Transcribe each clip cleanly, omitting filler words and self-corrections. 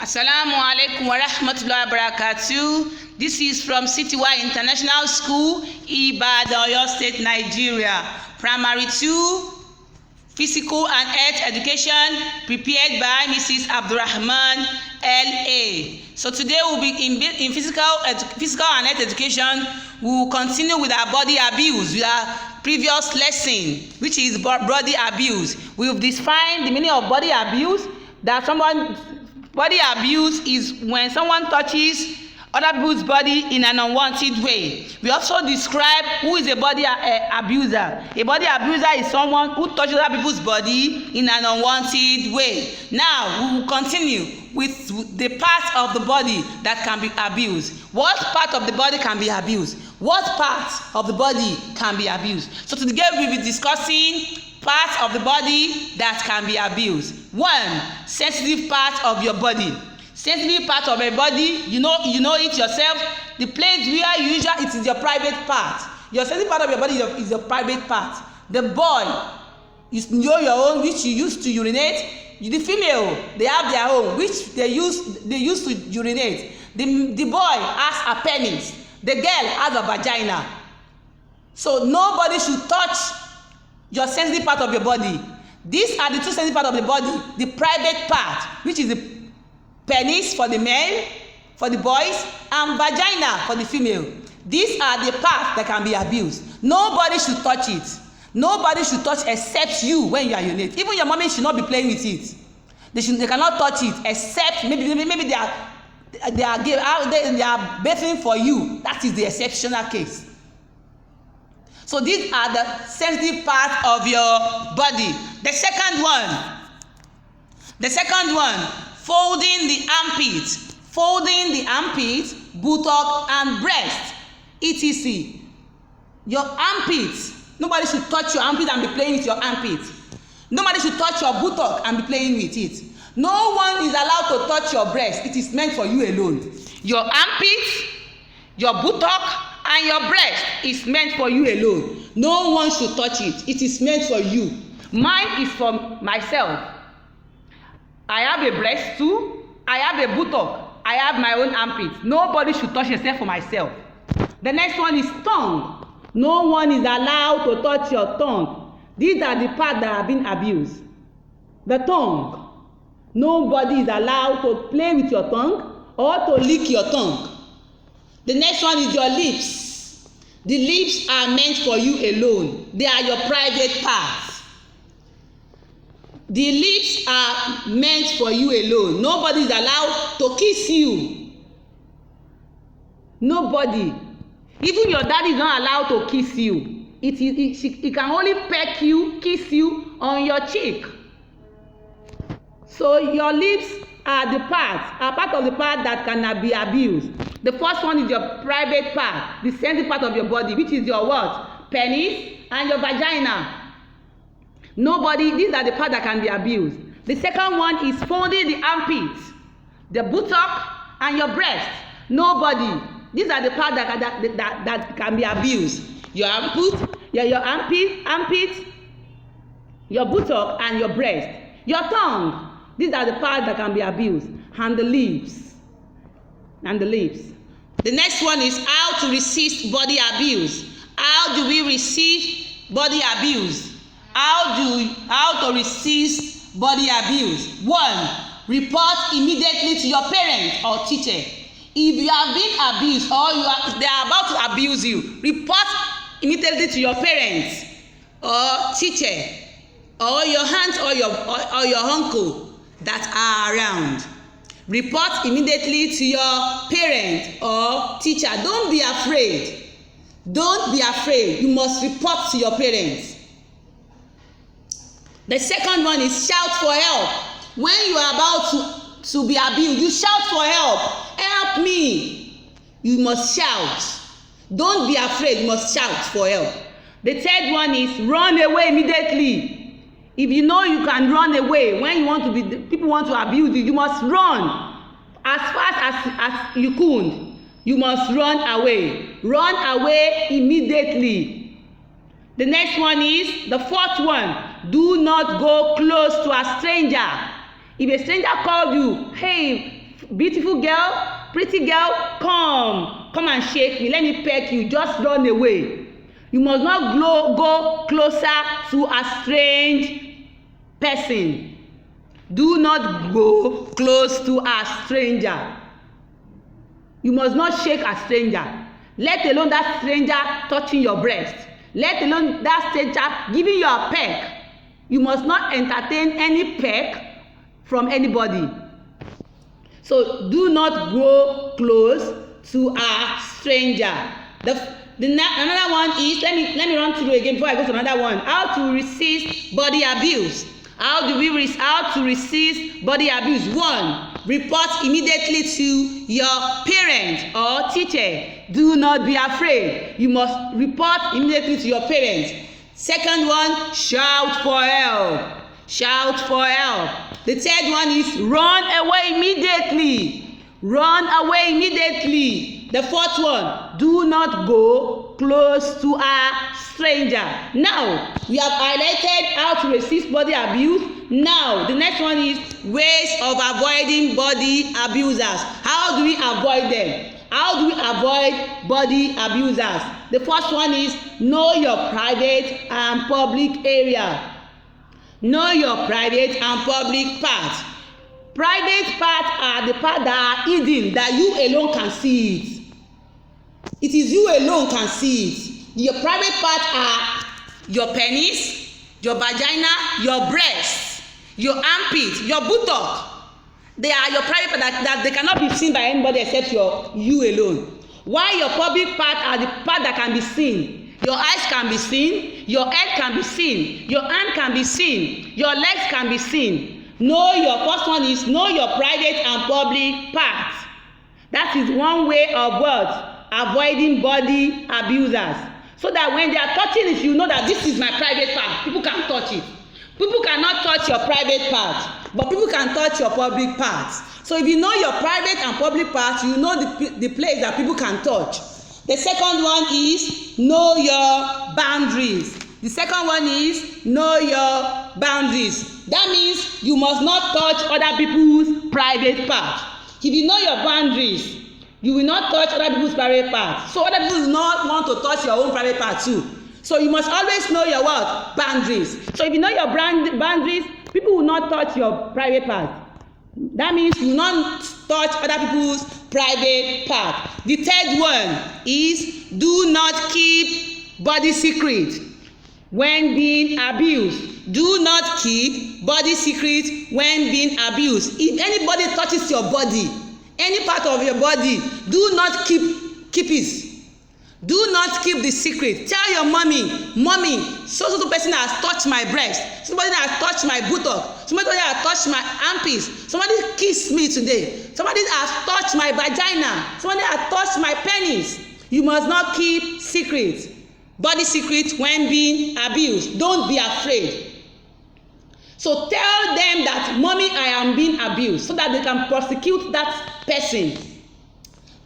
Assalamu alaikum wa rahmatullahi wa barakatuh. This is from Citywide International School, Ibadan, Oyo State, Nigeria. Primary 2, Physical and Health Education, prepared by Mrs. Abdurrahman L.A. So today we'll be in physical and health education. We will continue with our body abuse, with our previous lesson, which is body abuse. We've defined the meaning of body abuse, that body abuse is when someone touches other people's body in an unwanted way. We also describe who is a body abuser. A body abuser is someone who touches other people's body in an unwanted way. Now, we will continue with the part of the body that can be abused. What part of the body can be abused? What part of the body can be abused? So today we will be discussing parts of the body that can be abused. 1, sensitive part of your body. Sensitive part of your body, you know it yourself. The place where you usually, it is your private part. Your sensitive part of your body is your private part. The boy, you know your own, which you use to urinate. The female, they have their own, which they use to urinate. The boy has a penis. The girl has a vagina. So nobody should touch your sensitive part of your body. These are the two sensitive parts of the body. The private part, which is the penis for the male, for the boys, and vagina for the female. These are the parts that can be abused. Nobody should touch it. Nobody should touch except you when you are urinating. Even your mommy should not be playing with it. They cannot touch it except maybe they are bathing for you. That is the exceptional case. So these are the sensitive parts of your body. The second one, folding the armpit, buttock and breast, etc. Your armpit, nobody should touch your armpit and be playing with your armpit. Nobody should touch your buttock and be playing with it. No one is allowed to touch your breast. It is meant for you alone. Your armpit, your buttock and your breast is meant for you alone. No one should touch it. It is meant for you. Mine is for myself. I have a breast too. I have a buttock. I have my own armpit. Nobody should touch except for myself. The next one is tongue. No one is allowed to touch your tongue. These are the parts that have been abused. The tongue. Nobody is allowed to play with your tongue or to lick your tongue. The next one is your lips. The lips are meant for you alone. They are your private parts. The lips are meant for you alone. Nobody is allowed to kiss you. Nobody. Even your daddy is not allowed to kiss you. He can only peck you, kiss you on your cheek. So your lips are part of the part that cannot be abused. The first one is your private part, the sensitive part of your body, which is your what? Penis and your vagina. These are the parts that can be abused. The second one is folding the armpit, the buttock and your breast. Nobody. These are the parts that can be abused. Your armpit, your buttock and your breast. Your tongue. These are the parts that can be abused. And the lips. The next one is how to resist body abuse. How do we resist body abuse? How to resist body abuse? 1, report immediately to your parent or teacher. If you have been abused or they are about to abuse you, report immediately to your parents or teacher or your aunt or your uncle that are around. Report immediately to your parent or teacher. Don't be afraid. Don't be afraid. You must report to your parents. The second one is shout for help. When you are about to be abused, you shout for help. Help me. You must shout. Don't be afraid. You must shout for help. The third one is run away immediately. If you know you can run away when people want to abuse you, you must run as fast as you could. You must run away. Run away immediately. The next one is the fourth one. Do not go close to a stranger. If a stranger calls you, hey, beautiful girl, pretty girl, come and shake me, let me peck you, just run away. You must not go closer to a strange person. Do not go close to a stranger. You must not shake a stranger, let alone that stranger touching your breast, let alone that stranger giving you a peck. You must not entertain any peck from anybody. So do not go close to a stranger. Another one is, let me run through again before I go to another one. How to resist body abuse. How to resist body abuse? 1, report immediately to your parent or teacher. Do not be afraid. You must report immediately to your parents. Second one, shout for help. Shout for help. The third one is run away immediately. Run away immediately. The fourth one, do not go close to a stranger. Now, we have highlighted how to resist body abuse. Now, the next one is ways of avoiding body abusers. How do we avoid them? How do we avoid body abusers? The first one is know your private and public area. Know your private and public parts. Private parts are the parts that are hidden, that you alone can see it. It is you alone can see it. Your private parts are your penis, your vagina, your breast, your armpit, your buttock. They are your private parts that they cannot be seen by anybody except you alone. While your public parts are the parts that can be seen. Your eyes can be seen, your head can be seen, your hand can be seen, your legs can be seen. First one is know your private and public parts. That is one way of what? Avoiding body abusers. So that when they are touching it, you know that this is my private part. People can touch it. People cannot touch your private part, but people can touch your public parts. So if you know your private and public parts, you know the place that people can touch. The second one is know your boundaries. The second one is know your boundaries. That means you must not touch other people's private parts. If you know your boundaries, you will not touch other people's private parts. So other people do not want to touch your own private part too. So you must always know your what? Boundaries. So if you know your boundaries, people will not touch your private part. That means you will not touch other people's private part. The third one is do not keep body secret when being abused. Do not keep body secret when being abused. If anybody touches your body, any part of your body, do not keep it. Do not keep the secret. Tell your mommy, so person has touched my breast, somebody has touched my buttock, somebody has touched my armpits, somebody kissed me today, somebody has touched my vagina, somebody has touched my penis. You must not keep secret, body secret when being abused. Don't be afraid. So tell them that, mommy, I am being abused, so that they can prosecute that person.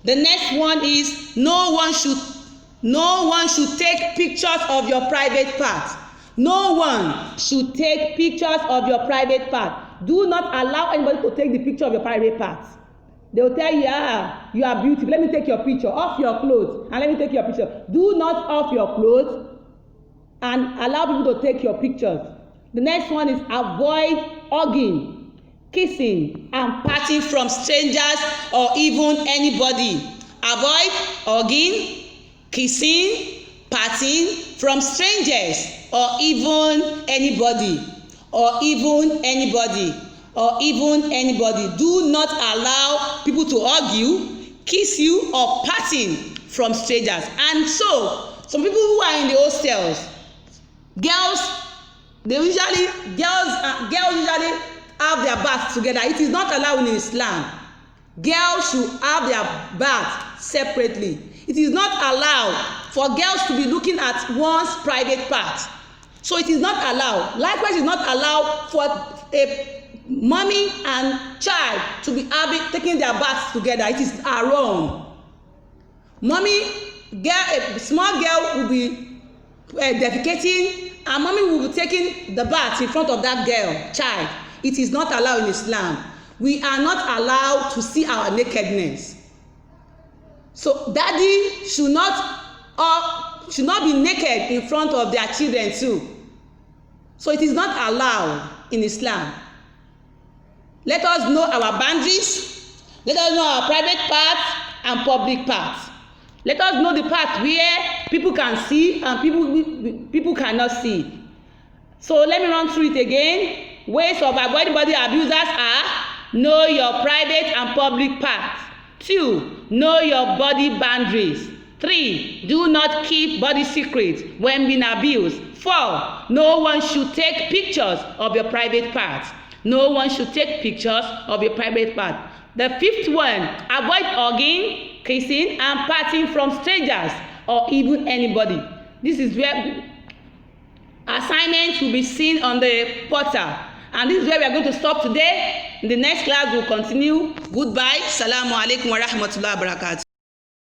The next one is no one should take pictures of your private parts. No one should take pictures of your private part. Do not allow anybody to take the picture of your private parts. They will tell you, you are beautiful. Let me take your picture. Off your clothes and let me take your picture. Do not off your clothes and allow people to take your pictures. The next one is avoid hugging, kissing, and patting from strangers or even anybody. Avoid hugging, kissing, patting from strangers or even anybody. Do not allow people to hug you, kiss you, or patting from strangers. And so some people who are in the hostels, girls usually have their baths together. It is not allowed in Islam. Girls should have their bath separately. It is not allowed for girls to be looking at one's private part. So it is not allowed. Likewise, it is not allowed for a mommy and child to be taking their baths together. It is wrong. A small girl will be defecating, and mommy will be taking the bath in front of that child. It is not allowed in Islam. We are not allowed to see our nakedness. So daddy should not be naked in front of their children too. So it is not allowed in Islam. Let us know our boundaries. Let us know our private parts and public parts. Let us know the part where people can see and people cannot see. So let me run through it again. Ways of avoiding body abusers are: know your private and public parts. 2. Know your body boundaries. 3. Do not keep body secrets when being abused. 4. No one should take pictures of your private parts. No one should take pictures of your private part. The 5th one, avoid hugging, kissing, and patting from strangers or even anybody. This is where assignments will be seen on the portal. And this is where we are going to stop today. In the next class, we'll continue. Goodbye. Assalamu alaikum wa rahmatullahi wa barakatuh.